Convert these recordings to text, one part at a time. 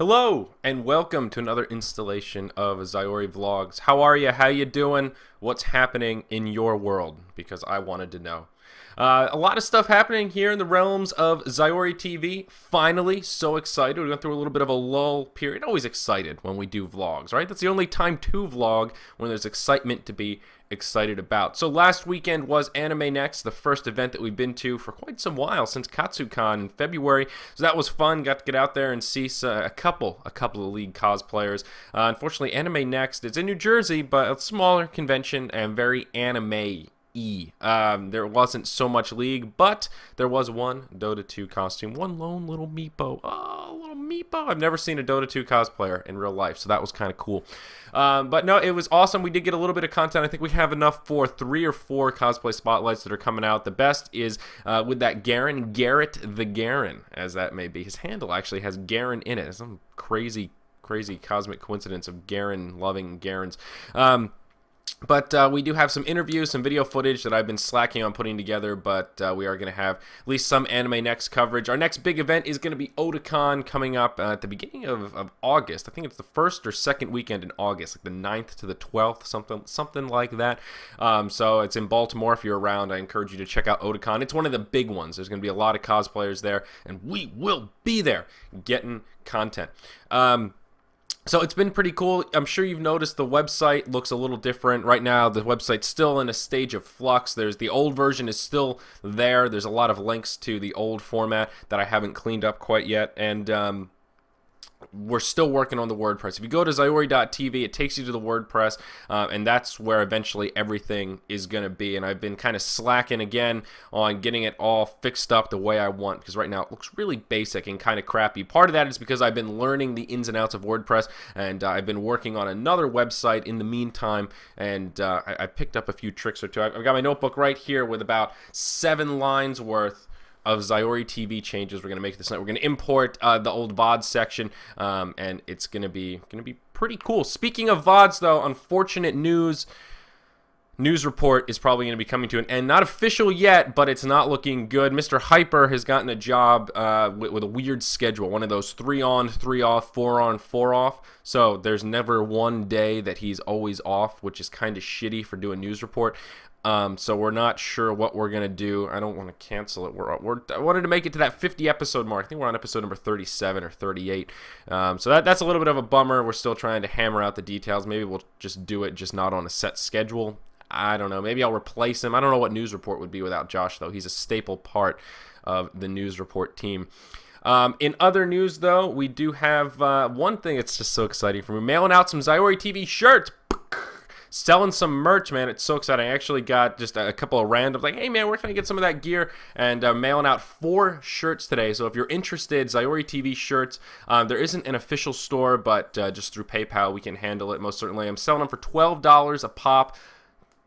Hello and welcome to another installation of Zyori Vlogs. How are you? How you doing? What's happening in your world? Because I wanted to know. A lot of stuff happening here in the realms of ZyoriTV. Finally, so excited. We went through a little bit of a lull period. Always excited when we do vlogs, right? That's the only time to vlog, when there's excitement to be excited about. So last weekend was Animenext, the first event that we've been to for quite some while, since KatsuCon in February. So that was fun. Got to get out there and see a couple of League cosplayers. Unfortunately, Animenext is in New Jersey, but a smaller convention and very anime. There wasn't so much League, but there was one Dota 2 costume, one lone little meepo. Oh, little meepo. I've never seen a Dota 2 cosplayer in real life, so that was kind of cool. But no, it was awesome. We did get a little bit of content. I think we have enough for 3 or 4 cosplay spotlights that are coming out. The best is with that Garen, Garrett the Garen, as that may be. His handle actually has Garen in it. Some crazy cosmic coincidence of Garen loving Garens. But we do have some interviews, some video footage that I've been slacking on putting together, but we are going to have at least some Animenext coverage. Our next big event is going to be Otakon coming up at the beginning of August. I think it's the first or second weekend in August, like the 9th to the 12th, something like that. So it's in Baltimore. If you're around, I encourage you to check out Otakon. It's one of the big ones. There's going to be a lot of cosplayers there, and we will be there getting content. So it's been pretty cool. I'm sure you've noticed the website looks a little different. Right now, the website's still in a stage of flux. The old version is still there. There's a lot of links to the old format that I haven't cleaned up quite yet. And we're still working on the WordPress. If you go to Zyori.tv, it takes you to the WordPress, and that's where eventually everything is going to be. And I've been kind of slacking again on getting it all fixed up the way I want, because right now it looks really basic and kind of crappy. Part of that is because I've been learning the ins and outs of WordPress, and I've been working on another website in the meantime, and I picked up a few tricks or two. I've got my notebook right here with about 7 lines worth of ZyoriTV changes we're going to make this night. We're going to import the old VOD section, and it's going to be pretty cool. Speaking of VODs, though, unfortunate news report is probably going to be coming to an end. Not official yet, but it's not looking good. Mr. Hyper has gotten a job with a weird schedule, one of those 3 on, 3 off, 4 on, 4 off. So there's never one day that he's always off, which is kind of shitty for doing news report. So we're not sure what we're going to do. I don't want to cancel it. I wanted to make it to that 50 episode mark. I think we're on episode number 37 or 38. So that's a little bit of a bummer. We're still trying to hammer out the details. Maybe we'll just do it, just not on a set schedule. I don't know. Maybe I'll replace him. I don't know what news report would be without Josh, though. He's a staple part of the news report team. In other news, though, we do have one thing that's just so exciting for me. Mailing out some ZyoriTV shirts. Selling some merch, man. It's so exciting. I actually got just a couple of randoms, like, hey, man, where can I get some of that gear? And mailing out 4 shirts today. So if you're interested, ZyoriTV shirts, there isn't an official store, but just through PayPal, we can handle it most certainly. I'm selling them for $12 a pop.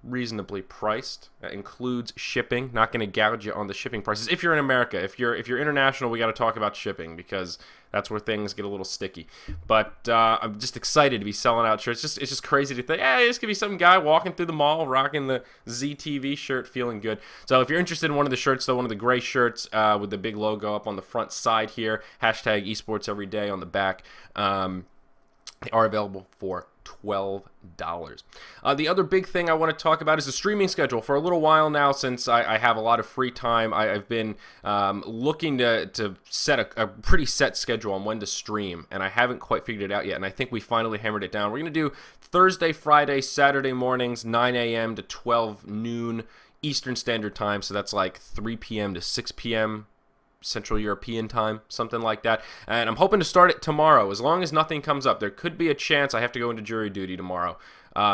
Reasonably priced. That includes shipping. Not going to gouge you on the shipping prices. If you're in America, if you're international, we got to talk about shipping, because that's where things get a little sticky. But I'm just excited to be selling out shirts. It's just crazy to think, hey, this could be some guy walking through the mall rocking the ZTV shirt, feeling good. So if you're interested in one of the shirts, though, one of the gray shirts with the big logo up on the front side here, hashtag esports every day on the back, they are available for $12. The other big thing I want to talk about is the streaming schedule. For a little while now, since I have a lot of free time, I've been looking to set a pretty set schedule on when to stream, and I haven't quite figured it out yet, and I think we finally hammered it down. We're going to do Thursday, Friday, Saturday mornings, 9 a.m. to 12 noon Eastern Standard Time, so that's like 3 p.m. to 6 p.m. Central European time, something like that. And I'm hoping to start it tomorrow, as long as nothing comes up. There could be a chance I have to go into jury duty tomorrow.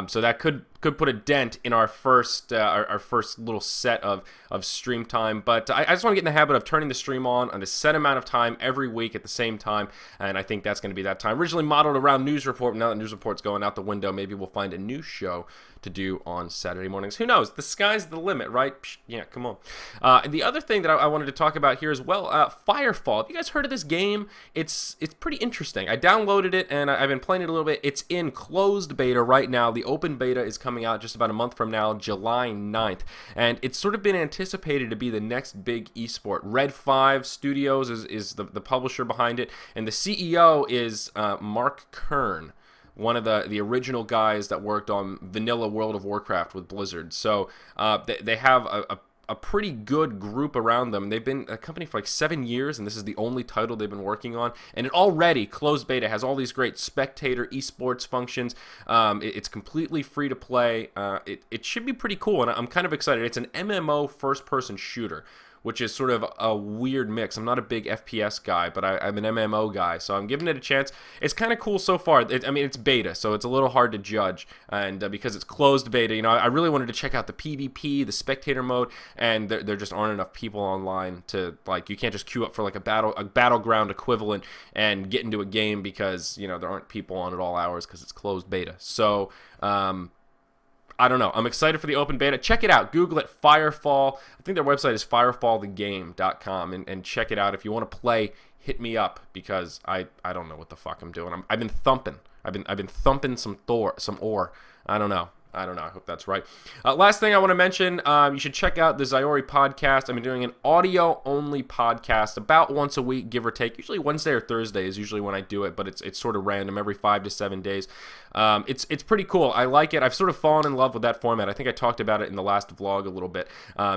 So that could put a dent in our first little set of stream time. But I just want to get in the habit of turning the stream on a set amount of time every week at the same time, and I think that's going to be that time. Originally modeled around News Report, now that News Report's going out the window, maybe we'll find a new show to do on Saturday mornings. Who knows? The sky's the limit, right? Psh, yeah, come on. And the other thing that I wanted to talk about here as well, Firefall. Have you guys heard of this game? It's pretty interesting. I downloaded it, and I've been playing it a little bit. It's in closed beta right now. The open beta is coming coming out just about a month from now, July 9th. And it's sort of been anticipated to be the next big esport. Red 5 Studios is the publisher behind it, and the CEO is Mark Kern, one of the original guys that worked on vanilla World of Warcraft with Blizzard. So they have a pretty good group around them. They've been a company for like 7 years, and this is the only title they've been working on. And it already, closed beta, has all these great spectator esports functions. It's completely free to play. It should be pretty cool, and I'm kind of excited. It's an MMO first-person shooter, which is sort of a weird mix. I'm not a big FPS guy, but I'm an MMO guy, so I'm giving it a chance. It's kind of cool so far. I mean, it's beta, so it's a little hard to judge, and because it's closed beta, I really wanted to check out the PvP, the spectator mode, and there just aren't enough people online to, like, you can't just queue up for like a battleground equivalent and get into a game because, there aren't people on at all hours because it's closed beta. So, I don't know. I'm excited for the open beta. Check it out. Google it, Firefall. I think their website is firefallthegame.com, and check it out. If you want to play, hit me up, because I don't know what the fuck I'm doing. I've been thumping. I've been thumping some ore. I don't know. I hope that's right. Last thing I want to mention, you should check out the Zyori podcast. I've been doing an audio-only podcast about once a week, give or take. Usually Wednesday or Thursday is usually when I do it, but it's sort of random, every 5 to 7 days. It's pretty cool. I like it. I've sort of fallen in love with that format. I think I talked about it in the last vlog a little bit.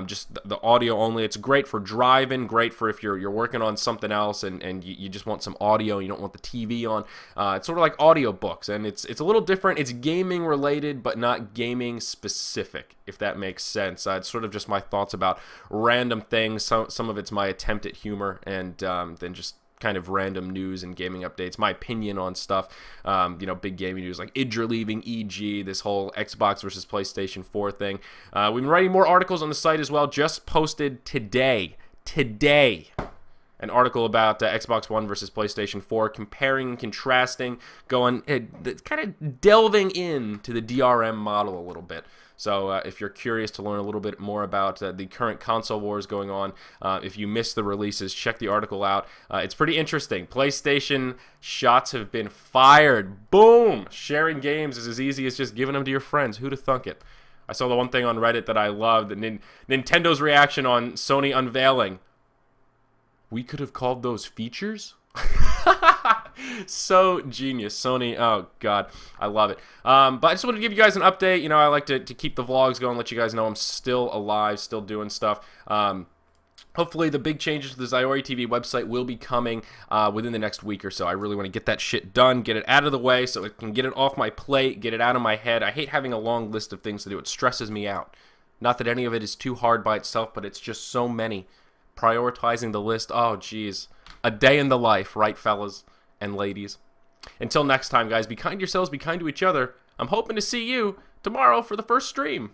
Just the audio only. It's great for driving, great for if you're working on something else and you just want some audio, you don't want the TV on. It's sort of like audiobooks, and it's a little different. It's gaming related, but not gaming specific, if that makes sense. It's sort of just my thoughts about random things. Some of it's my attempt at humor, and then just kind of random news and gaming updates, my opinion on stuff, big gaming news like Idra leaving EG, this whole Xbox versus PlayStation 4 thing. We've been writing more articles on the site as well. Just posted today, an article about Xbox One versus PlayStation 4, comparing and contrasting, going kind of delving into the DRM model a little bit. So if you're curious to learn a little bit more about the current console wars going on, if you missed the releases, check the article out. It's pretty interesting. PlayStation shots have been fired. Boom! Sharing games is as easy as just giving them to your friends. Who'd have thunk it? I saw the one thing on Reddit that I loved, Nintendo's reaction on Sony unveiling. We could have called those features? So genius. Sony, oh god, I love it. But I just wanted to give you guys an update. I like to keep the vlogs going, let you guys know I'm still alive, still doing stuff. Hopefully the big changes to the ZyoriTV website will be coming within the next week or so. I really want to get that shit done, get it out of the way so I can get it off my plate, get it out of my head. I hate having a long list of things to do. It stresses me out. Not that any of it is too hard by itself, but it's just so many. Prioritizing the list, oh geez. A day in the life, right, fellas and ladies? Until next time, guys, be kind to yourselves, be kind to each other. I'm hoping to see you tomorrow for the first stream.